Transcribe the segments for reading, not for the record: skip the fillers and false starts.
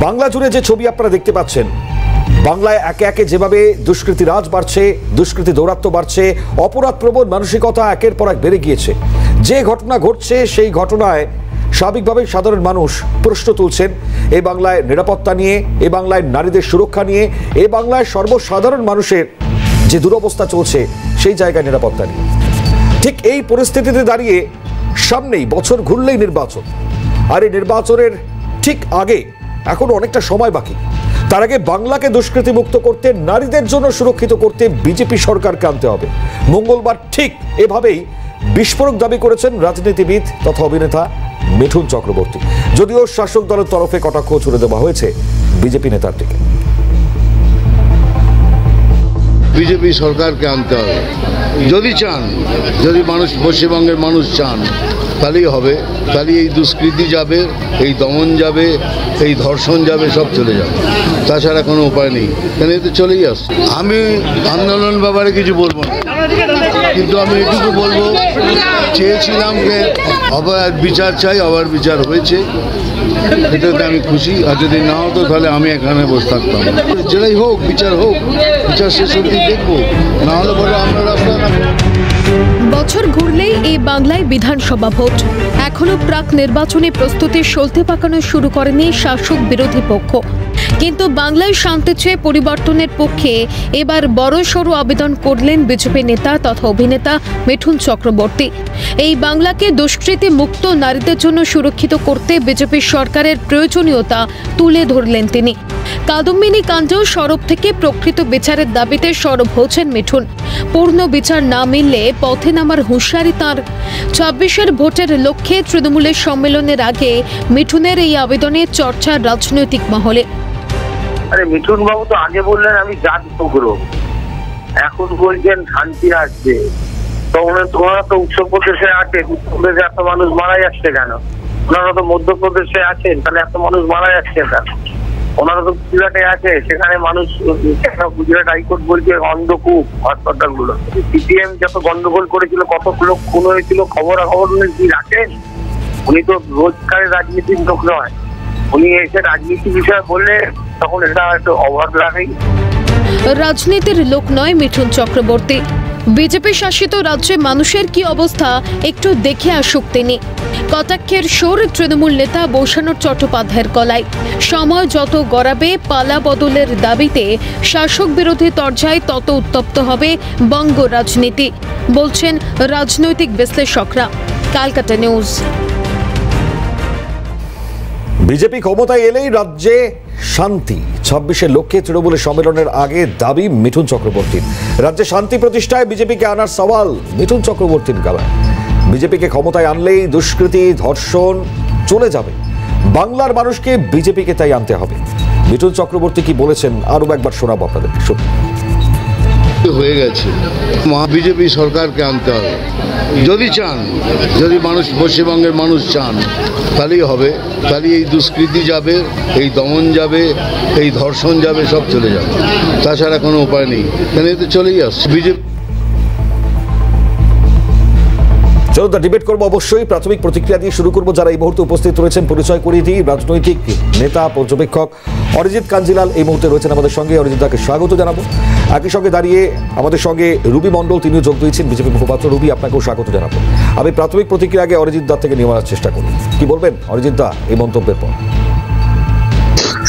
বাংলা জুড়ে যে ছবি আপনারা দেখতে পাচ্ছেন, বাংলায় একে একে যেভাবে দুষ্কৃতি রাজ বাড়ছে, দুষ্কৃতি দৌরাত্ম্য বাড়ছে, অপরাধ প্রবণ মানসিকতা একের পর এক বেড়ে গিয়েছে। যে ঘটনা ঘটছে সেই ঘটনায় স্বাভাবিকভাবে সাধারণ মানুষ প্রশ্ন তুলছেন এই বাংলায় নিরাপত্তা নিয়ে, এই বাংলায় নারীদের সুরক্ষা নিয়ে, এই বাংলায় সর্বসাধারণ মানুষের যে দুরবস্থা চলছে সেই জায়গায় নিরাপত্তা নিয়ে। ঠিক এই পরিস্থিতিতে দাঁড়িয়ে সামনেই বছর ঘুরলেই নির্বাচন, আর এই নির্বাচনের ঠিক আগে এখনো অনেকটা সময় বাকি। তার আগে বাংলাকে দুষ্কৃতি মুক্ত করতে, নারীদের জন্য সুরক্ষিত করতে বিজেপি সরকারকে আনতে হবে। মঙ্গলবার ঠিক এভাবেই বিস্ফোরক দাবি করেছেন রাজনীতিবিদ তথা অভিনেতা মিঠুন চক্রবর্তী। যদিও শাসক দলের তরফে কটাক্ষ ছুড়ে দেওয়া হয়েছে বিজেপি নেতাটিকে। বিজেপি সরকারকে আনতে হবে যদি চান, যদি মানুষ, পশ্চিমবঙ্গের মানুষ চান, তাহলেই হবে। তাহলে এই দুষ্কৃতি যাবে, এই দমন যাবে, এই ধর্ষণ যাবে, সব চলে যাবে। তাছাড়া কোনো উপায় নেই, কেন এতে চলেই আসছে। আমি আন্দোলন ব্যাপারে কিছু বলবো না, কিন্তু আমি এটুকু বলবো, চেয়েছিলাম যে অবার বিচার চাই, অবার বিচার হয়েছে, এটাতে আমি খুশি। আর যদি না হতো তাহলে আমি এখানে বসে থাকতাম। যেটাই হোক, বিচার হোক, বিচার শেষ অবধি দেখবো, না হলে পরে আমরা রাস্তা না। বছর ঘুরলেই এই বাংলায় বিধানসভা ভোট। এখনো প্রাক নির্বাচনী প্রস্তুতি সলতে পাকানো শুরু করেনি শাসক বিরোধী পক্ষ। কিন্তু বাংলায় শান্তি চেয়ে পরিবর্তনের পক্ষে এবার বড়সড় আবেদন করলেন বিজেপি নেতা তথা অভিনেতা মিঠুন চক্রবর্তী। এই বাংলাকে দুষ্কৃতি মুক্ত, নারীদের জন্য সুরক্ষিত করতে বিজেপি সরকারের প্রয়োজনীয়তা তুলে ধরলেন তিনি। কাদম্বিনী কাণ্ড সরব থেকে প্রকৃত বিচারের দাবিতে সরব হয়েছেন মিঠুন। পূর্ণ বিচার না মিললে পথে নামার হুঁশিয়ারি তাঁর। ২৬-এর ভোটের লক্ষ্যে তৃণমূলের সম্মেলনের আগে মিঠুনের এই আবেদনে চর্চা রাজনৈতিক মহলে। আরে মিঠুন বাবু তো আগে বললেন আমি জাত উগ্র, এখন বলছেন শান্তি আসছে। তোমরা তো উত্তরপ্রদেশে আছে, উত্তরপ্রদেশে এত মানুষ মারা যাচ্ছে কেন? ওনারা তো মধ্যপ্রদেশে আছেন, তাহলে এত মানুষ মারা যাচ্ছে কেন? ওনারা তো গুজরাটে আছে, সেখানে মানুষ, গুজরাট হাইকোর্ট বলছে অন্ধকূপ হাসপাতাল গুলো। সিপিএম যত গন্ডগোল করেছিল, কত লোক খুন হয়েছিল, খবরাখবর কি রাখেন? উনি তো রোজকারের রাজনীতির লোক নয়, উনি এসে রাজনীতি বিষয়ে বললে তখন এটা একটু অবাক লাগে। রাজনীতির লোক নয় মিঠুন চক্রবর্তী। বিজেপি শাসিত রাজ্যে মানুষের কি অবস্থা একটু দেখে আসুক তিনি। কটাক্ষের সুর তৃণমূল নেতা বৈশানর চট্টোপাধ্যায়ের গলায়। সময় যত গড়াবে পালা বদলের দাবিতে শাসক বিরোধী তরজায় তত উত্তপ্ত হবে বঙ্গ রাজনীতি, বলছেন রাজনৈতিক বিশ্লেষকরা। ক্যালকাটা নিউজ। বিজেপি ক্ষমতায় এলেই রাজ্যে শান্তি, ২৬-এর লক্ষ্যে তৃণমূলের সম্মেলনের আগে দাবি মিঠুন চক্রবর্তীর। রাজ্যে শান্তি প্রতিষ্ঠায় বিজেপিকে আনার সওয়াল মিঠুন চক্রবর্তীর গলায়। বিজেপিকে ক্ষমতায় আনলেই দুষ্কৃতি, ধর্ষণ চলে যাবে। বাংলার মানুষকে বিজেপিকে তাই আনতে হবে। মিঠুন চক্রবর্তী কি বলেছেন আরো একবার শোনাবো আপনাদের। হয়ে গেছে, বিজেপি সরকারকে আনতে হবে যদি চান, যদি মানুষ, পশ্চিমবঙ্গের মানুষ চান, তাহলেই হবে। তাহলে এই দুষ্কৃতি যাবে, এই দমন যাবে, এই ধর্ষণ যাবে, সব চলে যাবে। তাছাড়া কোনো উপায় নেই, কেন এতে চলেই আসছে। বিজেপি চলো তা ডিবেট করবো অবশ্যই। প্রাথমিক প্রতিক্রিয়া দিয়ে শুরু করবো। যারা এই মুহূর্তে উপস্থিত রয়েছেন পরিচয় করিয়ে দিই। রাজনৈতিক নেতা, পর্যবেক্ষক অরিজিৎ কাঞ্জিলাল এই মুহূর্তে রয়েছেন আমাদের সঙ্গে। অরিজিৎ দাকে স্বাগত জানাবো। একই সঙ্গে দাঁড়িয়ে আমাদের সঙ্গে রুবি মণ্ডল, তিনিও যোগ দিয়েছেন, বিজেপি মুখপাত্র। রুবি, আপনাকেও স্বাগত জানাবো। আমি প্রাথমিক প্রতিক্রিয়া আগে অরিজিৎ দা থেকে নিয়ে আনার চেষ্টা করি। কি বলবেন অরিজিৎ দা এই মন্তব্যের পর?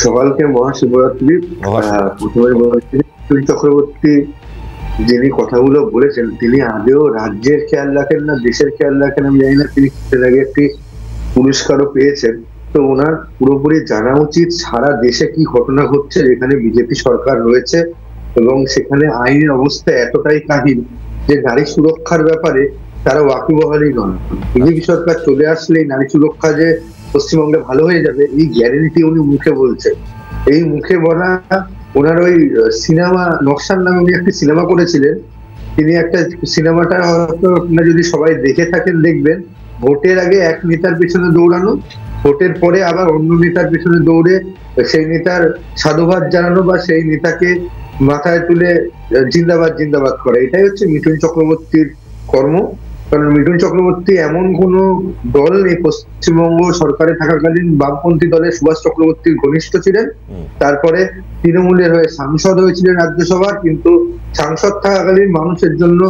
সকালকে মহাশিবরাত্রি। প্রথমে চক্রবর্তী যিনি কথাগুলো বলেছেন, তিনি আদেও রাজ্যের খেয়াল রাখেন না দেশের খেয়াল রাখেন আমি জানি না। তিনি এর আগে একটি পুরস্কারও পেয়েছেন। তো ওনার পুরোপুরি জানা উচিত সারা দেশে কি ঘটনা ঘটছে, যেখানে বিজেপি সরকার রয়েছে এবং সেখানে আইনের অবস্থা এতটাই কাহিল যে নারী সুরক্ষার ব্যাপারে তারা ওয়াকিবহালই নন। বিজেপি সরকার চলে আসলেই নারী সুরক্ষা যে পশ্চিমবঙ্গে ভালো হয়ে যাবে, এই গ্যারেন্টি উনি মুখে বলছেন। এই মুখে বলা, ওনার ওই সিনেমা নকশার নামে উনি একটি সিনেমা করেছিলেন। তিনি একটা সিনেমাটা হয়তো যদি সবাই দেখে থাকেন দেখবেন, ভোটের আগে এক নেতার পেছনে দৌড়ানো, ভোটের পরে আবার অন্য নেতার পেছনে দৌড়ে সেই নেতার সাধুবাদ জানানো বা সেই নেতাকে মাথায় তুলে জিন্দাবাদ জিন্দাবাদ করা। এটাই হচ্ছে মিঠুন চক্রবর্তীর কর্ম। কারণ মিঠুন চক্রবর্তী এমন কোন দল এই পশ্চিমবঙ্গ সরকারে থাকাকালীন বামপন্থী দলের সুভাষ চক্রবর্তীর ঘনিষ্ঠ ছিলেন, তারপরে তৃণমূলের হয়ে সাংসদ হয়েছিলেন রাজ্যসভার, কিন্তু সাংসদ থাকাকালীন মানুষের জন্য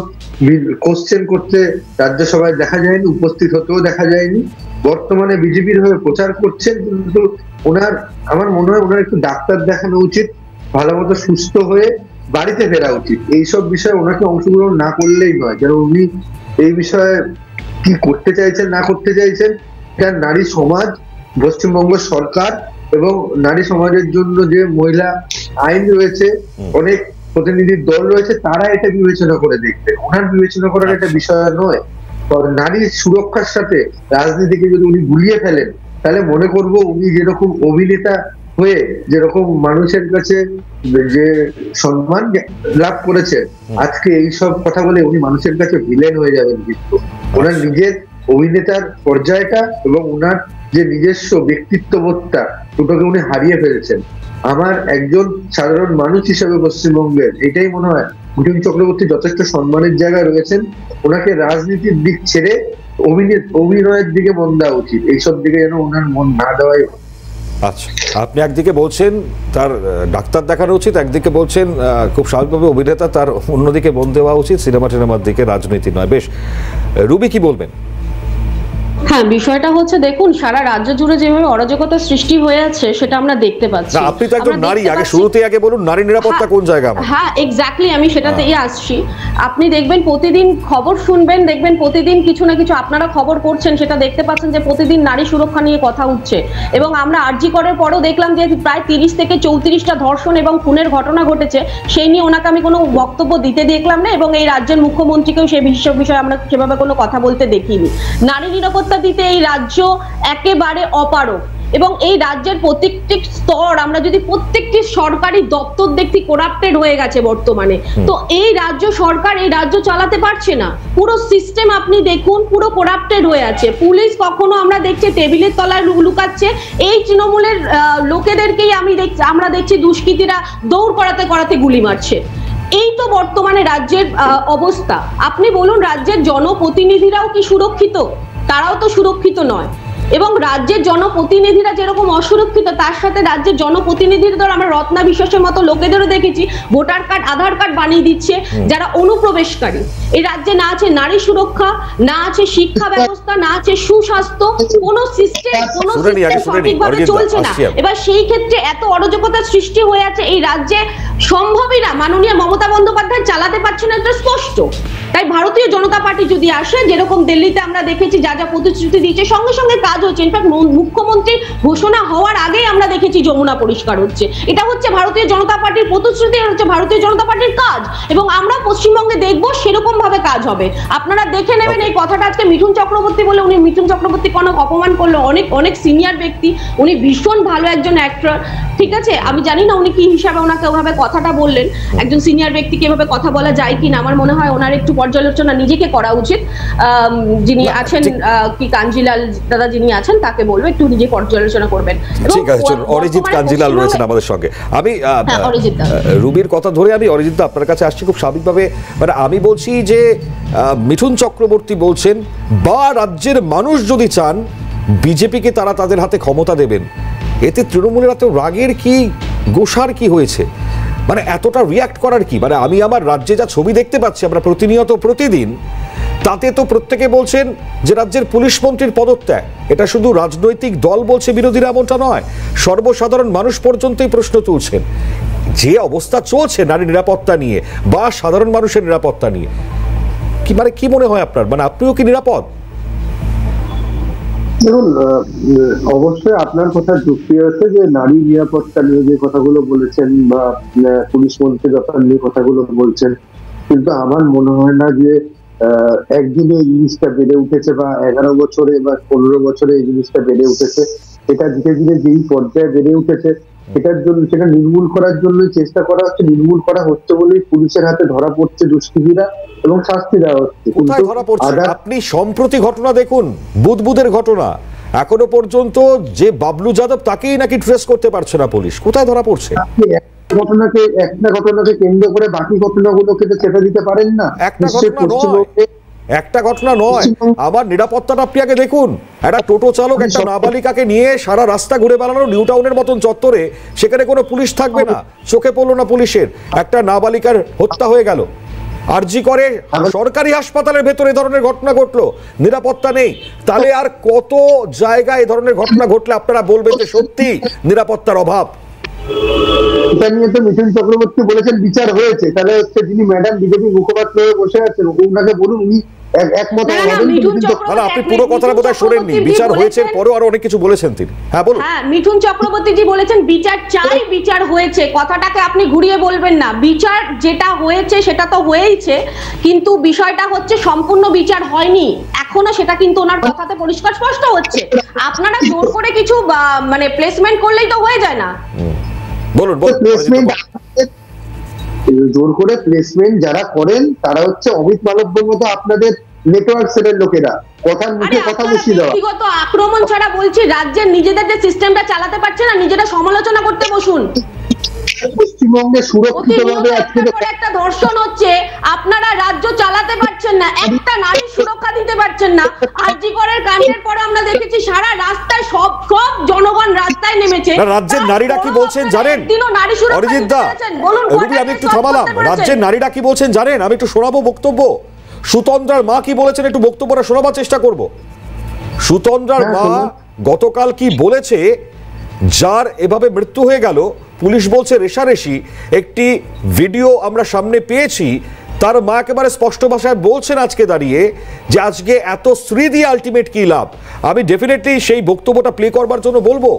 কোশ্চেন করতে রাজ্যসভায় দেখা যায়নি, উপস্থিত হতেও দেখা যায়নি। বর্তমানে বিজেপির হয়ে প্রচার করছেন, কিন্তু ওনার আমার মনে হয় ওনার একটু ডাক্তার দেখানো উচিত, ভালো মতো সুস্থ হয়ে বাড়িতে ফেরা উচিত। এইসব বিষয়ে ওনাকে অংশগ্রহণ না করলেই নয়, যেন উনি এই বিষয়ে কি করতে চাইছেন না করতে চাইছেন, এটা নারী সমাজ, পশ্চিমবঙ্গ সরকার এবং নারী সমাজের জন্য যে মহিলা আইন রয়েছে, অনেক প্রতিনিধির দল রয়েছে, তারা এটা বিবেচনা করে দেখবে। ওনার বিবেচনা করার একটা বিষয় নয়। নারীর সুরক্ষার সাথে রাজনীতিকে যদি উনি গুলিয়ে ফেলেন, তাহলে মনে করব উনি যেরকম অভিনেতা হয়ে যেরকম মানুষের কাছে যে সম্মান লাভ করেছে, আজকে এইসব কথা বলে উনি মানুষের কাছে ভিলেন হয়ে যাবেন। কিন্তু ওনার নিজের অভিনেতার পর্যায়টা এবং ওনার যে নিজস্ব ব্যক্তিত্ববোধটা, দুটোকে উনি হারিয়ে ফেলেছেন। আমার একজন সাধারণ মানুষ হিসেবে পশ্চিমবঙ্গের এটাই মনে হয়, মিঠুন চক্রবর্তী যথেষ্ট সম্মানের জায়গায় রয়েছেন, ওনাকে রাজনীতির দিক ছেড়ে অভিনয়ের দিকে মন দেওয়া উচিত। এইসব দিকে যেন ওনার মন না দেওয়াই। আচ্ছা, আপনি একদিকে বলছেন তার ডাক্তার দেখানো উচিত, একদিকে বলছেন খুব স্বাভাবিকভাবে অভিনেতা, তার অন্যদিকে মন দেওয়া উচিত, সিনেমার দিকে, রাজনীতি নয়। বেশ, রুবি কি বলবেন? হ্যাঁ, বিষয়টা হচ্ছে দেখুন, সারা রাজ্য জুড়ে যেভাবে অরাজকতা সৃষ্টি হয়ে আছে সেটা আমরা দেখতে পাচ্ছি। আপনি তো একজন নারী, আগে শুরুতেই আগে বলুন নারী নিরাপত্তা কোন জায়গা? হ্যাঁ, এক্স্যাক্টলি, আমি সেটাতেই আসছি। আপনি দেখবেন প্রতিদিন খবর শুনবেন, দেখবেন প্রতিদিন কিছু না কিছু আপনারা খবর করছেন, সেটা দেখতে পাচ্ছেন যে প্রতিদিন নারী সুরক্ষা নিয়ে কথা উঠছে। এবং আমরা আরজি করার পরেও দেখলাম যে প্রায় 30 থেকে 34টা ধর্ষণ এবং খুনের ঘটনা ঘটেছে, সেই নিয়ে ওনাকে আমি কোনো বক্তব্য দিতে দেখলাম না, এবং এই রাজ্যের মুখ্যমন্ত্রীকেও সেই বিষয়ে আমরা সেভাবে কোনো কথা বলতে দেখিনি। নারী নিরাপত্তা দিতে এই রাজ্য একেবারে অপারগ, এবং এই রাজ্যের প্রত্যেকটি স্তর, আমরা যদি প্রত্যেকটি সরকারি দপ্তর দেখি করাপ্টেড হয়ে গেছে বর্তমানে। তো এই রাজ্য সরকার এই রাজ্য চালাতে পারছে না, পুরো সিস্টেম আপনি দেখুন পুরো করাপ্টেড হয়ে আছে। পুলিশ কখনো আমরা দেখছি টেবিলের তলায় লুকাচ্ছে, এই তৃণমূলের লোকেদেরকেই আমরা দেখছি দুষ্কৃতীরা দৌড় করাতে করাতে গুলি মারছে। এই তো বর্তমানে রাজ্যের অবস্থা। আপনি বলুন, রাজ্যের জনপ্রতিনিধিরাও কি সুরক্ষিত? তারাও তো সুরক্ষিত নয়। এবং রাজ্যের জনপ্রতিনিধিরা যেরকম অসুরক্ষিত, তার সাথে রাজ্যের জনপ্রতিনিধিদের আমরা রত্না বিশ্বাসের মতো লোকেদেরও দেখেছি ভোটার কার্ড আধার কার্ড বানিয়ে দিচ্ছে যারা অনুপ্রবেশকারী। এই রাজ্যে না আছে নারী সুরক্ষা, না আছে শিক্ষা ব্যবস্থা, না আছে সুস্বাস্থ্য, কোনো সিস্টেম সঠিকভাবে চলছে না। এবার সেই ক্ষেত্রে এত অরাজকতার সৃষ্টি হয়ে আছে এই রাজ্যে, সম্ভবই না। মাননীয় মমতা বন্দ্যোপাধ্যায় চালাতে পারছেন, এটা স্পষ্ট। তাই ভারতীয় জনতা পার্টি যদি আসে, যেরকম দিল্লিতে আমরা দেখেছি যা যা প্রতিশ্রুতি দিয়েছে সঙ্গে সঙ্গে কাজ হচ্ছে। ইনফ্যাক্ট মুখ্যমন্ত্রী ঘোষণা হওয়ার আগেই আমরা দেখেছি যমুনা পরিষ্কার হচ্ছে। এটা হচ্ছে ভারতীয় জনতা পার্টির প্রতিশ্রুতি, হচ্ছে ভারতীয় জনতা পার্টির কাজ, এবং আমরা পশ্চিমবঙ্গে দেখবো সেরকম ভাবে কাজ হবে। আপনারা দেখে নেবেন। এই কথাটা আজকে মিঠুন চক্রবর্তী বলে, উনি মিঠুন চক্রবর্তী কোনো অপমান করলো, অনেক সিনিয়র ব্যক্তি, উনি ভীষণ ভালো একজন অ্যাক্টর, ঠিক আছে। আমি জানি না উনি কি হিসাবে ওনাকে ওভাবে কথাটা বললেন, একজন সিনিয়র ব্যক্তিকে এভাবে কথা বলা যায় কিনা। আমার মনে হয় ওনার একটু পর্যালোচনা নিজেকে করা উচিত। যিনি আছেন কি কাঞ্জিলাল দাদা যিনি আছেন, তাকে বলবো একটু নিজে পর্যালোচনা করবেন। ঠিক আছে, অরিজিৎ কাঞ্জিলাল রয়েছেন আমাদের সঙ্গে। আমি রুবির কথা ধরে আমি অরিজিৎ আপনার কাছে আসছি খুব স্বাভাবিকভাবে। মানে আমি বলছি যে মিঠুন চক্রবর্তী বলছেন, বা রাজ্যের মানুষ যদি চান বিজেপিকে তারা তাদের হাতে ক্ষমতা দেবেন, এতে তৃণমূলের এত রাগের কি, গোসার কি হয়েছে? মানে এতটা রিয়াক্ট করার কি? মানে আমি আমার রাজ্যে যা ছবি দেখতে পাচ্ছি আমরা প্রতিনিয়ত প্রতিদিন, তাতে তো প্রত্যেকে বলছেন যে রাজ্যের পুলিশ মন্ত্রীর পদত্যাগ। এটা শুধু রাজনৈতিক দল বলছে বিরোধীরা, এমনটা নয়, সর্বসাধারণ মানুষ পর্যন্তই প্রশ্ন তুলছেন যে অবস্থা চলছে নারী নিরাপত্তা নিয়ে বা সাধারণ মানুষের নিরাপত্তা নিয়ে। কি মানে কি মনে হয় আপনার? মানে আপনিও কি নিরাপদ? দেখুন, অবশ্যই আপনার কথা যুক্তি আছে যে নারী নিরাপত্তা নিয়ে যে কথাগুলো বলেছেন বা পুলিশ মন্ত্রীর ব্যাপার নিয়ে কথাগুলো বলছেন, কিন্তু আমার মনে হয় না যে একদিনে এই জিনিসটা বেড়ে উঠেছে বা 11 বছরে বা 15 বছরে এই জিনিসটা বেড়ে উঠেছে। এটা ধীরে ধীরে যেই পর্যায়ে বেড়ে উঠেছে, এটার জন্য সেটা নির্মূল করার জন্য চেষ্টা করা হচ্ছে, নির্মূল করা হচ্ছে বলেই পুলিশের হাতে ধরা পড়ছে দুষ্কৃতীরা এবং শাস্তি দেওয়া হচ্ছে। আপনি সম্প্রতি ঘটনা দেখুন, বুদবুদের ঘটনা, এখনো পর্যন্ত যে বাবলু যাদব তাকেই নাকি ট্রেস করতে পারছে না পুলিশ। কোথায় ধরা পড়ছে? একটা ঘটনাকে কেন্দ্র করে বাকি ঘটনাগুলোকে তো চেপে দিতে পারেন না। একটা ঘটনা নয়, আমার নিরাপত্তাটা আপনি আগে দেখুন। একটা টোটো চালক একটা নাবালিকাকে নিয়ে সারা রাস্তা ঘুরে বেড়ানো নিউ টাউনের মতন চত্বরে, সেখানে কোনো পুলিশ থাকবে না, চোখে পড়লো না পুলিশের, একটা নাবালিকার হত্যা হয়ে গেল। আরজি করে সরকারি হাসপাতালের ভেতরে এই ধরনের ঘটনা ঘটলো, নিরাপত্তা নেই। তাহলে আর কত জায়গায় এই ধরনের ঘটনা ঘটলে আপনারা বলবেন যে সত্যি নিরাপত্তার অভাব? এটা নিয়ে তো মিঠুন চক্রবর্তী বলেছেন বিচার হয়েছে, তাহলে হচ্ছে যিনি ম্যাডাম বিজেপি মুখপাত্র হয়ে বসে আছেন ওনাকে বলুন, উনি একমত। আপনি পুরো কথাটা বোধহয় শোনেননি, বিচার হয়েছে পরেও আরো অনেক কিছু বলেছেন তিনি। হ্যাঁ বলুন। হ্যাঁ, মিঠুন চক্রবর্তীজি বলেছেন বিচার চাই, বিচার হয়েছে, কথাটাকে আপনি ঘুরিয়ে বলবেন না। বিচার যেটা হয়েছে সেটা তো হয়েইছে, কিন্তু বিষয়টা হচ্ছে সম্পূর্ণ বিচার হয়নি এখনো, সেটা কিন্তু ওনার কথাতে পরিষ্কার স্পষ্ট হচ্ছে। আপনারা জোর করে কিছু মানে প্লেসমেন্ট করলেই তো হয়ে যায় না। বলুন। প্লেসমেন্ট জোর করে প্লেসমেন্ট যারা করেন তারা হচ্ছে অমিত মালব্যর মতো আপনাদের নেটওয়ার্ক সেলের লোকেরা, কথার মুখে কথা বসিয়ে দেওয়া। ব্যক্তিগত আক্রমণ ছাড়া বলছি, রাজ্যের নিজেদের যে সিস্টেমটা চালাতে পারছে না, নিজেরা সমালোচনা করতে বসুন। পশ্চিমবঙ্গে সুরক্ষিতভাবে একটা ধর্ষণ হচ্ছে, আপনারা রাজ্য চালাতে পারছেন না, একটা নারীর সুরক্ষা দিতে পারছেন না। আরজি করের কাণ্ডের পরে আমরা দেখেছি সারা রাস্তায় সব জনগণ রাস্তায় নেমেছে। রাজ্যের নারীরা কি বলছেন জানেন? অরিজিৎ দা, আমি একটু থামালাম। রাজ্যের নারীরা কি বলছেন জানেন? আমি একটু শোনাবো বক্তব্য। সুতন্দ্রার মা কি বলেছেন একটু বক্তব্যটা শোনাবার চেষ্টা করব। সুতন্দ্রার মা গতকাল কি বলেছে, যার এভাবে মৃত্যু হয়ে গেল, পুলিশ বলছে রেশারেশি, একটি ভিডিও আমরা সামনে পেয়েছি। তার মা একেবারে স্পষ্ট ভাষায় বলছেন আজকে দাঁড়িয়ে যে আজকে এত স্ত্রী দিয়ে আলটিমেট কি লাভ। আমি ডেফিনেটলি সেই বক্তব্যটা প্লে করবার জন্য বলবো।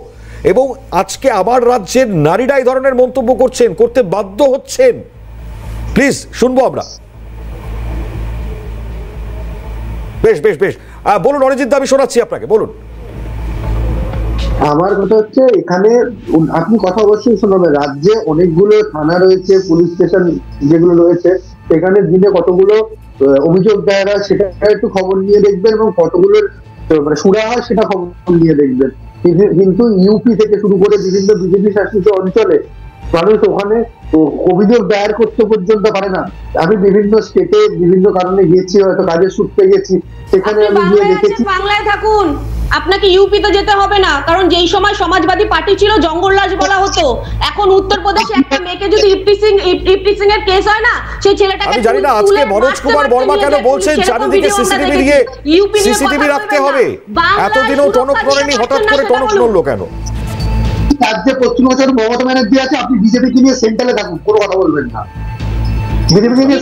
এবং আজকে আমার রাজ্যের নারীরা এই ধরনের মন্তব্য করছেন, করতে বাধ্য হচ্ছেন। প্লিজ শুনবো আমরা। বেশ বেশ বেশ, বলুন অরিজিৎ দা, আমি শোনাচ্ছি আপনাকে, বলুন। আমার কথা হচ্ছে এখানে আপনি কথা অবশ্যই শোনাবেন। রাজ্যে অনেকগুলো থানা রয়েছে, পুলিশ স্টেশন যেগুলো রয়েছে, সেখানে দিনে কতগুলো অভিযোগ দায়ের হয় সেটা একটু খবর নিয়ে দেখবেন, এবং কতগুলোর মানে সুরা হয় সেটা খবর নিয়ে দেখবেন। কিন্তু ইউপি থেকে শুরু করে বিভিন্ন বিজেপি শাসিত অঞ্চলে মানুষ ওখানে অভিযোগ দায়ের করতে পর্যন্ত পারে না। আমি বিভিন্ন স্টেটে বিভিন্ন কারণে গেছি, হয়তো কাজের সূত্রে গেছি, সেখানে আমি গিয়ে দেখেছি। বাংলায় থাকুন, আপনাকে ইউপিতে যেতে হবে না, কারণ যেই সময় সমাজবাদী পার্টি ছিল জঙ্গলরাজ বলা হতো। এখন উত্তরপ্রদেশে একটা মেয়েকে যদি ইফটিসিং এর কেস হয় না, সেই ছেলেটাকে আমি জানি না আজকে মনোজ কুমার বর্মা কেন বলছেন চারিদিকে সিসিটিভি রাখতে হবে। এতদিনও টনক নড়েনি, হঠাৎ করে টনক নড়লো কেন? রাজ্যে পশ্চিমবঙ্গের মমতা ব্যানার্জি আছে, আপনি বিজেপিকে নিয়ে সেন্ট্রালে থাকুন, কোনো কথা বলবেন না।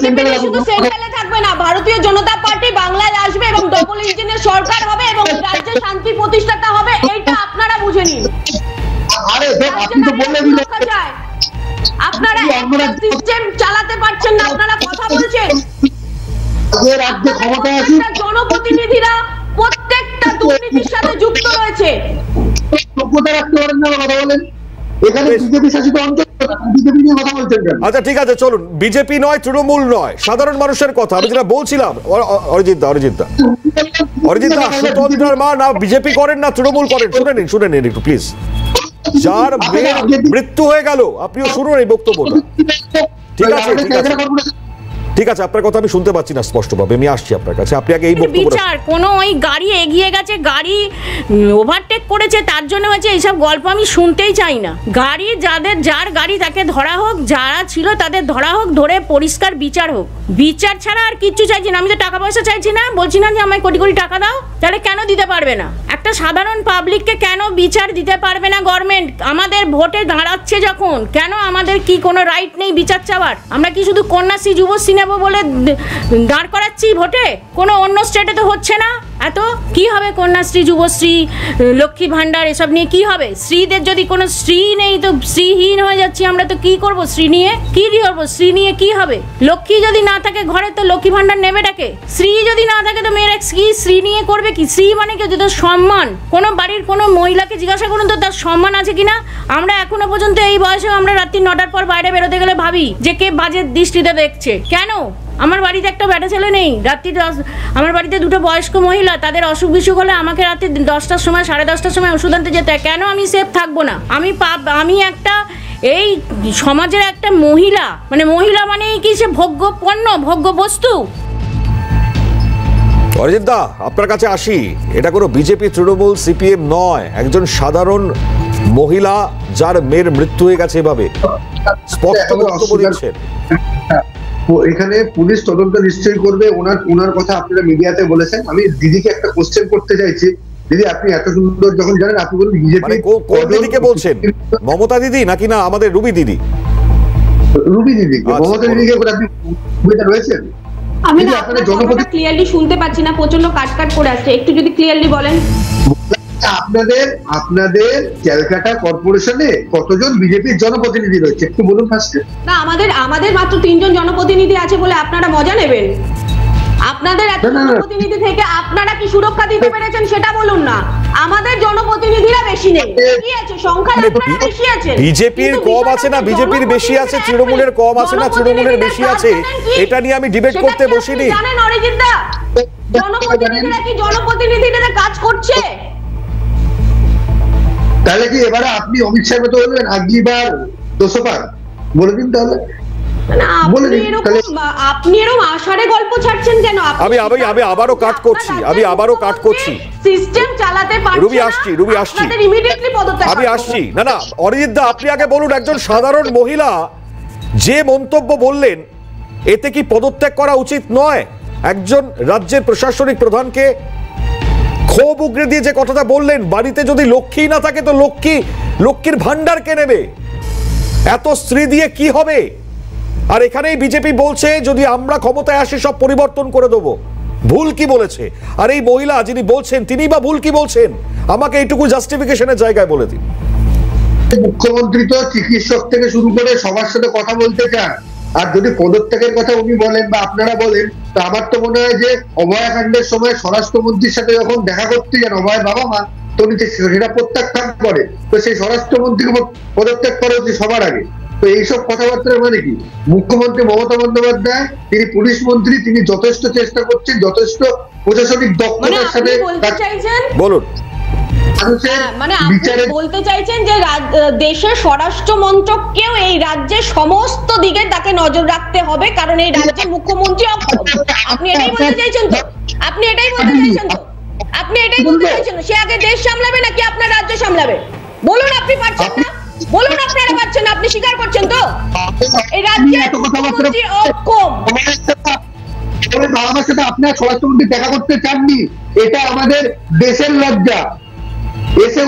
সেন্ট্রালে থাকবে না, ভারতীয় জনতা পার্টি বাংলায় আসবে এবং ডবল ইঞ্জিনের সরকার হবে এবং রাজ্যে শান্তি প্রতিষ্ঠাতা হবে, এইটা আপনারা বুঝে নিন। আরে আপনি তো বললেন আপনারা একটা সিস্টেম চালাতে পারছেন না, আপনারা কথা বলছেন। রাজ্যে ক্ষমতায় আছে জনপ্রতিনিধিরা প্রত্যেকটা দুর্নীতির সাথে যুক্ত রয়েছে। যোগ্যতা রাখতে পারেন না, কথা বলেন। এখানে বিজেপি শাসিত অঞ্চল, বিজেপি নিয়ে কথা বলছেন কেন? আচ্ছা ঠিক আছে, চলুন। বিজেপি নয়, তৃণমূল নয়, সাধারণ মানুষের কথা আমি যেটা বলছিলাম। অরিজিৎ দা সুতন্ত্রার মা না বিজেপি করেন না তৃণমূল করেন, শুনে নিন একটু প্লিজ। যার মেয়ের মৃত্যু হয়ে গেল, আপনিও শুনুন এই বক্তব্যটা। ঠিক আছে ঠিক আছে, আপনার কথা আমি শুনতে পাচ্ছি না স্পষ্টভাবে, আমি আসছি আপনার কাছে। আপনি আগে এই বিচার কোনো ওই গাড়ি এগিয়ে গেছে, গাড়ি ওভারটেক করেছে, তার জন্য হয়েছে, এইসব গল্প আমি শুনতেই চাই না। গাড়ি যার গাড়ি তাকে ধরা হোক, যারা ছিল তাদের ধরা হোক, ধরে পরিষ্কার বিচার হোক। বিচার ছাড়া আর কিচ্ছু চাইছি না। আমি তো টাকা পয়সা চাইছি না, বলছি না যে আমায় কোটি কোটি টাকা দাও, তাহলে কেন দিতে পারবে না? একটা সাধারণ পাবলিককে কেন বিচার দিতে পারবে না গভর্নমেন্ট? আমাদের ভোটে দাঁড়াচ্ছে যখন, কেন আমাদের কি কোনো রাইট নেই বিচার চাওয়ার? আমরা কি শুধু কন্যাশ্রী যুবশ্রী নেব বলে দাঁড় করাচ্ছি ভোটে? কোনো অন্য স্টেটে তো হচ্ছে না। এত কি হবে কন্যাশ্রী, যুবশ্রী, লক্ষ্মী ভান্ডার, এসব নিয়ে কি হবে? স্ত্রীদের যদি কোনো স্ত্রী নেই তো স্ত্রীহীন হয়ে যাচ্ছি আমরা, তো কি করব? স্ত্রী নিয়ে কি করবো? স্ত্রী নিয়ে কি হবে? লক্ষ্মী যদি না থাকে ঘরে তো লক্ষ্মী ভান্ডার নেবে ডাকে। স্ত্রী যদি না থাকে তো মেয়েরা কি স্ত্রী নিয়ে করবে কি? স্ত্রী মানে কি? যদি সম্মান, কোনো বাড়ির কোনো মহিলাকে জিজ্ঞাসা করুন তো তার সম্মান আছে কিনা। আমরা এখনো পর্যন্ত এই বয়সে আমরা রাত্রি 9টার পর বাইরে বেরোতে গেলে ভাবি যে কে বাজে দৃষ্টিতে দেখছে। কেন? আমার বাড়িতে একটা বেটা ছেলে নেই, রাত্রি আমার বাড়িতে দুটো বয়স্ক মহিলা, তাদের অসুখ বিসুখ হলে আমাকে রাত্রি 10টার সময় 10:30টার সময় ওষুধ আনতে যেতে হয়। কেন আমি সেফ থাকবো না? আমি একটা এই সমাজের একটা মহিলা, মানে মহিলা মানে কি? সে ভোগ্য পণ্য, ভোগ্য বস্তু। অরিজিৎ দা, আপনার কাছে আসি। এটা কোনো বিজেপি, তৃণমূল, সিপিএম নয়, একজন সাধারণ মহিলা যার মেয়ের মৃত্যু হয়ে গেছে এভাবে স্পষ্ট বক্তব্য দিচ্ছেন। এখানে পুলিশ তদন্ত নিশ্চয়ই করবে, ওনার কথা আপনারা মিডিয়াতে বলেছেন। আমি দিদিকে একটা কোশ্চেন করতে চাইছি। দিদি, আপনি এত সুন্দর যখন জানেন, আপনি বলুন বিজেপি কোন দিদিকে বলছেন? মমতা দিদি নাকি না আমাদের রুবি দিদি? রুবি দিদি, মমতা দিদিকে আপনি রয়েছেন? আমি না আপনার কথাটা ক্লিয়ারলি শুনতে পাচ্ছি না, প্রচন্ড কাট করে আসছে, একটু যদি ক্লিয়ারলি বলেন। আপনাদের ক্যালকাটা কর্পোরেশনে কতজন বিজেপির জনপ্রতিনিধি রয়েছে একটু বলুন ফার্স্টে। না, আমাদের মাত্র 3 জন জনপ্রতিনিধি আছে বলে আপনারা মজা নেবেন? আপনাদের এত জনপ্রতিনিধি থেকে আপনারা কি সুরক্ষা দিতে পেরেছেন সেটা বলুন না। আমাদের জনপ্রতিনিধিরা বেশি নেই, কি আছে সংখ্যায় আপনারা বেশি আছেন। বিজেপির কম আছে না বিজেপির বেশি আছে, তৃণমূলের কম আছে না তৃণমূলের বেশি আছে, এটা নিয়ে আমি ডিবেট করতে বসিনি। জানেন অরিজিৎ দা, জনপ্রতিনিধিরা কি জনপ্রতিনিধিদের কাজ করছে? তাহলে কি এবারে আপনি অমিত শাহের মতো বলবেন আগলিবার 200 পার বলে দিন? তাহলে আপনি এরকম আষাঢ়ে গল্প ছাড়ছেন কেন? আমি আবারও কাট করছি সিস্টেম চালাতে পারছেন। রুবি আসছি ইমিডিয়েটলি পদত্যাগ। আমি আসছি। না অরিজিৎ দা, আপনি আগে বলুন, একজন সাধারণ মহিলা যে মন্তব্য বললেন, এতে কি পদত্যাগ করা উচিত নয়? একজন রাজ্যের প্রশাসনিক প্রধানকে ক্ষোভ উগরে দিয়ে যে কথাটা বললেন, বাড়িতে যদি লক্ষ্মী না থাকে তো লক্ষ্মীর ভান্ডার কে নেবে? এত স্ত্রী দিয়ে কি হবে? আর এখানেই বিজেপি বলছে যদি আমরা ক্ষমতায় আসি সব পরিবর্তন করে দেবো। ভুল কি বলেছে? আর এই মহিলা যিনি বলছেন তিনি বা ভুল কি বলছেন? আমাকে এইটুকু জাস্টিফিকেশনের জায়গায় বলে দিন। মুখ্যমন্ত্রী তো চিকিৎসক থেকে শুরু করে সবার সাথে কথা বলতে চান, আর যদি পদত্যাগের কথা উনি বলেন বা আপনারা বলেন, তো আমার তো মনে হয় যে অভয়াকাণ্ডের সময় স্বরাষ্ট্রমন্ত্রীর সাথে যখন দেখা করতে যান অভয়ের বাবা মা, তো উনি সেটা প্রত্যাখ্যান করে, তো সেই স্বরাষ্ট্রমন্ত্রীকে পদত্যাগ করা হচ্ছে সবার আগে। তো এইসব কথাবার্তার মানে কি? মুখ্যমন্ত্রী মমতা বন্দ্যোপাধ্যায়, তিনি পুলিশ মন্ত্রী, তিনি যথেষ্ট চেষ্টা করছেন, যথেষ্ট প্রশাসনিক দক্ষতার সাথে। বলুন। মানে আপনি বলতে চাইছেন যে দেশের স্বরাষ্ট্র মন্ত্রককেও এই রাজ্যের সমস্ত দিকে তাকে নজর রাখতে হবে, কারণ এই রাজ্যের মুখ্যমন্ত্রী আপনি এটাই বলতে চাইছেন তো? আপনি এটাই বলতে চাইছেন সে আগে দেশ সামলাবে নাকি আপনার রাজ্য সামলাবে? বলুন, আপনি পারছেন না? বলুন আপনারা পারছেন না, আপনি স্বীকার করছেন তো? এই রাজ্যের মুখ্যমন্ত্রী অক্ষম। আমার সাথে আপনার স্বরাষ্ট্রমন্ত্রী দেখা করতে চাননি, এটা আমাদের দেশের লজ্জা। এসে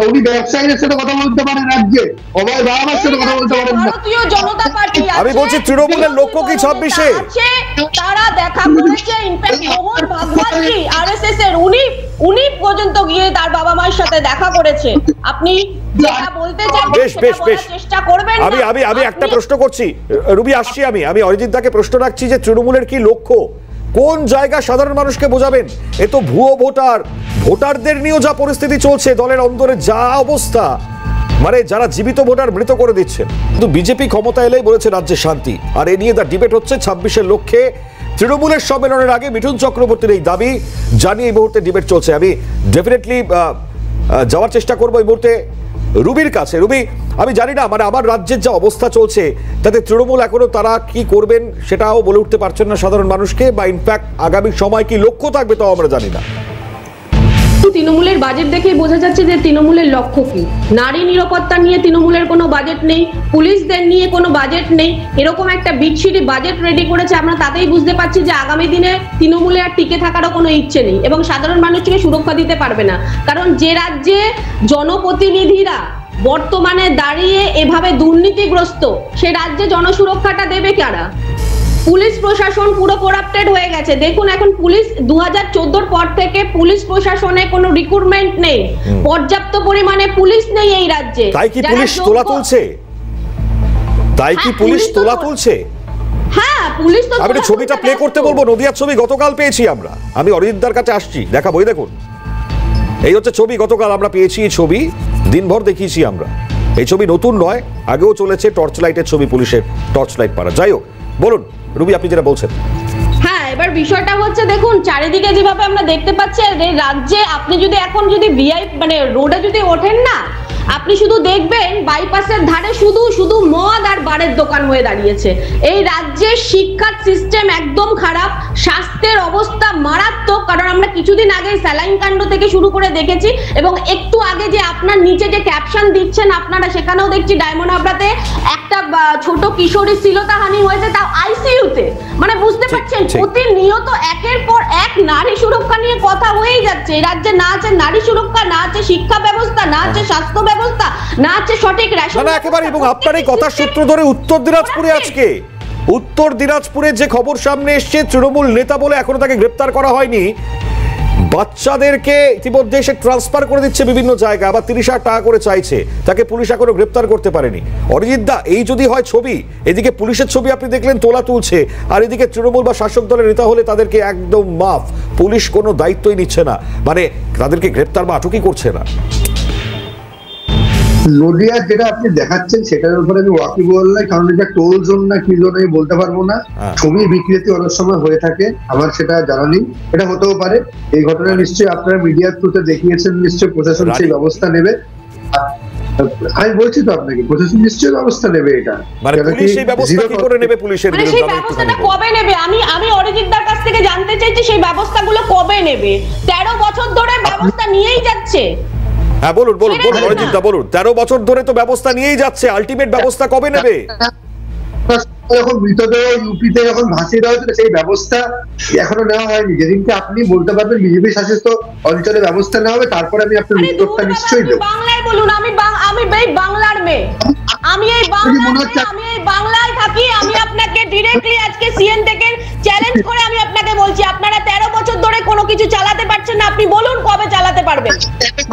উনি ব্যবসায়ীদের সাথে কথা বলতে পারেন, রাজ্যে অভয় বাবার সাথে কথা বলতে পারেন না। ভারতীয় জনতা পার্টি আমি বলছি তৃণমূলের লক্ষ্য কি 26-এ? তারা দেখা করেছে, ইনফ্যাক্ট মোহন ভাগবতজি আরএসএস এর উনি পর্যন্ত গিয়ে তার বাবা মায়ের সাথে দেখা করেছে। আপনি যেটা বলতে চান সেটা বলার চেষ্টা করবেন না। আমি একটা প্রশ্ন করছি, রুবি আসছি। আমি অরিজিৎ দাকে প্রশ্ন রাখছি যে তৃণমূলের কি লক্ষ্য, কোন জায়গা সাধারণ মানুষকে বোঝাবেন? এ তো ভুয়ো ভোটারদের নিয়েও যা পরিস্থিতি চলছে, দলের অন্তরে যা অবস্থা, মানে যারা জীবিত ভোটার মৃত করে দিচ্ছে। কিন্তু বিজেপি ক্ষমতা এলেই বলেছে রাজ্যে শান্তি, আর এ নিয়ে তার ডিবেট হচ্ছে 26-এর লক্ষ্যে তৃণমূলের সম্মেলনের আগে মিঠুন চক্রবর্তীর এই দাবি জানিয়ে এই মুহূর্তে ডিবেট চলছে। আমি ডেফিনেটলি যাওয়ার চেষ্টা করবো এই মুহূর্তে রুবির কাছে। রুবি, আমি জানি না, মানে আমার রাজ্যের যা অবস্থা চলছে তাতে তৃণমূল এখনো তারা কি করবেন সেটাও বলে উঠতে পারছেন না সাধারণ মানুষকে, বা ইনফ্যাক্ট আগামী সময় কি লক্ষ্য থাকবে তাও আমরা জানি না। তৃণমূলের বাজেট দেখেই বোঝা যাচ্ছে যে তৃণমূলের লক্ষ্য কি। নারী নিরাপত্তা নিয়ে তৃণমূলের কোনো বাজেট নেই, পুলিশদের নিয়ে কোনো বাজেট নেই, এরকম একটা বিচ্ছিরি বাজেট রেডি করেছে। আমরা তাতেই বুঝতে পারছি যে আগামী দিনে তৃণমূলে আর টিকে থাকারও কোনো ইচ্ছে নেই এবং সাধারণ মানুষকে সুরক্ষা দিতে পারবে না। কারণ যে রাজ্যে জনপ্রতিনিধিরা বর্তমানে দাঁড়িয়ে এভাবে দুর্নীতিগ্রস্ত, সে রাজ্যে জনসুরক্ষাটা দেবে কারা? পুলিশ প্রশাসন পুরো করাপ্টেড হয়ে গেছে। দেখুন, এখন পুলিশ 2014 পর থেকে পুলিশ প্রশাসনে কোনো রিক্রুটমেন্ট নেই, পর্যাপ্ত পরিমাণে পুলিশ নেই এই রাজ্যে। তাই কি পুলিশ তোলা তুলছে? হ্যাঁ, পুলিশ তো। আমি ছবিটা প্লে করতে বলবো, নদিয়ার ছবি গতকাল পেয়েছি আমরা। আমি অরিজিৎদার কাছে আসছি, দেখাবো। দেখুন, এই হচ্ছে ছবি, গতকাল আমরা পেয়েছি এই ছবি, দিনভর দেখিয়েছি আমরা। এই ছবি নতুন নয়, আগেও চলেছে টর্চ লাইটের ছবি, পুলিশের টর্চ লাইট পাড়া। যাই হোক, বলুন রুবি, আপনি যেটা বলছেন। হ্যাঁ, এবার বিষয়টা হচ্ছে দেখুন, চারিদিকে যেভাবে আমরা দেখতে পাচ্ছি রাজ্যে, আপনি যদি এখন যদি মানে রোডে যদি ওঠেন না, আপনি শুধু দেখবেন বাইপাসের ধারে শুধু শুধু মদ আর বারের দোকান হয়ে দাঁড়িয়েছে। এই রাজ্যের শিক্ষার সিস্টেম একদম খারাপ, স্বাস্থ্যের অবস্থা মারাত্মক। কারণ আমরা কিছুদিন আগে স্যালাইন কাণ্ড থেকে শুরু করে দেখেছি, এবং একটু আগে যে আপনার নিচে যে ক্যাপশন দিচ্ছেন আপনারা, সেখানেও দেখছি ডায়মন্ড হাবড়াতে একটা ছোট কিশোরী শ্লীলতাহানি হয়েছে, তাও আইসিইউতে। মানে বুঝতে পারছেন, প্রতিনিয়ত একের পর এক নারী সুরক্ষা নিয়ে কথা হয়েই যাচ্ছে। এই রাজ্যে না আছে নারী সুরক্ষা, না আছে শিক্ষা ব্যবস্থা, না আছে স্বাস্থ্য ব্যবস্থা, না আছে সঠিক রেশন। না একেবারে। এবং আপনার এই কথার সূত্র ধরে উত্তর দিনাজপুরে আজকে উত্তর দিনাজপুরে যে খবর সামনে এসছে, তৃণমূল নেতা বলে এখনো তাকে গ্রেপ্তার করা হয়নি, বাচ্চাদেরকে ইতিমধ্যে সে ট্রান্সফার করে দিচ্ছে বিভিন্ন জায়গায়, আবার 30,000 টাকা করে চাইছে, তাকে পুলিশ এখনো গ্রেপ্তার করতে পারেনি। অরিজিৎ দা, এই যদি হয় ছবি, এদিকে পুলিশের ছবি আপনি দেখলেন তোলা তুলছে, আর এদিকে তৃণমূল বা শাসক দলের নেতা হলে তাদেরকে একদম মাফ, পুলিশ কোনো দায়িত্বই নিচ্ছে না, মানে তাদেরকে গ্রেপ্তার বা আটকই করছে না। নদিয়ার যেটা আপনি দেখাচ্ছেন সেটার উপরে আমি ওয়াকিবহাল নই, কারণ এটা টোল জোন না কি জোন আমি বলতে পারবো না। ছবি বিকৃতি অনেক সময় হয়ে থাকে, আমার সেটা জানা নেই, এটা হতেও পারে। এই ঘটনা নিশ্চয়ই আপনারা মিডিয়ার থ্রুতে দেখিয়েছেন, নিশ্চয়ই প্রশাসন সেই ব্যবস্থা নেবে। আমি বলছি তো আপনাকে, প্রশাসন নিশ্চয়ই ব্যবস্থা নেবে। এটা মানে পুলিশ সেই ব্যবস্থা কি করে নেবে, পুলিশের মানে সেই ব্যবস্থাটা কবে নেবে? আমি অরিজিৎদার কাছ থেকে জানতে চাইছি সেই ব্যবস্থাগুলো কবে নেবে। 13 বছর ধরে ব্যবস্থা নিয়েই যাচ্ছে। হ্যাঁ বলুন বলুন বলুন অরিজিৎ দা বলুন। 13 বছর ধরে তো ব্যবস্থা নিয়েই যাচ্ছে, আলটিমেট ব্যবস্থা কবে নেবে? যখন মৃতদেহ ইউপিতে যখন ভাসিয়ে দেওয়া হয়েছিল সেই ব্যবস্থা এখনো নেওয়া হয়নি। যেদিনকে আপনি বলতে পারবেন বিজেপি শাসিত অঞ্চলে ব্যবস্থা নেওয়া হবে, তারপরে আমি আপনার উত্তরটা নিশ্চয়ই দেবো। বাংলায় বলুন, আমি এই বাংলার মেয়ে, আমি এই বাংলায় থাকি। আমি আপনাকে ডিরেক্টলি আজকে সিএন থেকে চ্যালেঞ্জ করে আমি আপনাকে বলছি, আপনারা 13 বছর ধরে কোনো কিছু চালাতে পারছেন না। আপনি বলুন কবে চালাতে পারবেন,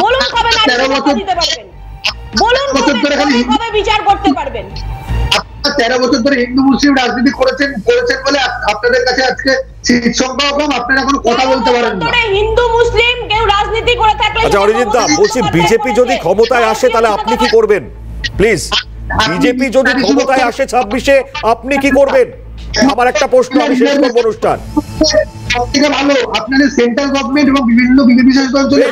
বলুন কবে নারী সুরক্ষা দিতে পারবেন, বলুন কবে বিচার করতে পারবেন। 13 বছর ধরে হিন্দু মুসলিম রাজনীতি করেছেন বলে আপনাদের কাছে আজকে সিট সংখ্যাও কম, আপনারা কোনো কথা বলতে পারেন না। হিন্দু মুসলিম কেউ রাজনীতি করে থাকলে, আচ্ছা অরিজিৎ দা বলছি, বিজেপি যদি ক্ষমতায় আসে তাহলে আপনি কি করবেন প্লিজ? বিজেপি যদি ক্ষমতায় আসে 26-এ আপনি কি করবেন? আমার একটা প্রশ্ন, আমি শেষ করব অনুষ্ঠান। সবথেকে ভালো আপনাদের সেন্ট্রাল গভর্নমেন্ট এবং বিভিন্ন বিজেপি শাসিত অঞ্চলে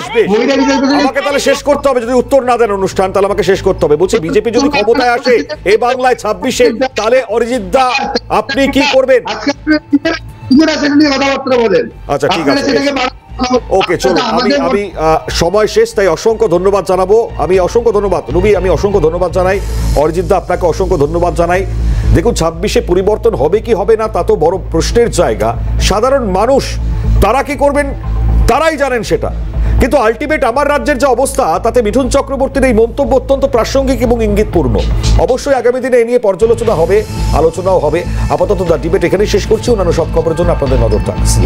আমাকে তাহলে শেষ করতে হবে, যদি উত্তর না দেন অনুষ্ঠান তাহলে আমাকে শেষ করতে হবে। বলছি বিজেপি যদি ক্ষমতায় আসে এই বাংলায় 26-এ, তাহলে অরিজিৎ দা আপনি কি করবেন? কথাবার্তা বলেন। আচ্ছা ঠিক আছে, ওকে চলো। আমি সময় শেষ, তাই অসংখ্য ধন্যবাদ জানাবো। আমি অসংখ্য ধন্যবাদ রবি, আমি অসংখ্য ধন্যবাদ জানাই। অরিজিৎ দা আপনাকে অসংখ্য ধন্যবাদ জানাই। দেখুন 26-এ পরিবর্তন হবে কি হবে না তা তো বড় প্রশ্নের জায়গা। সাধারণ মানুষ তারা কি করবেন তারাই জানেন সেটা, কিন্তু আলটিমেট আমার রাজ্যের যে অবস্থা তাতে মিঠুন চক্রবর্তীর এই মন্তব্য অত্যন্ত প্রাসঙ্গিক এবং ইঙ্গিতপূর্ণ। অবশ্যই আগামী দিনে এ নিয়ে পর্যালোচনা হবে, আলোচনাও হবে। আপাতত দ্য ডিবেট এখানেই শেষ করছি। অন্যান্য সব খবরের জন্য আপনাদের নজর থাকছে।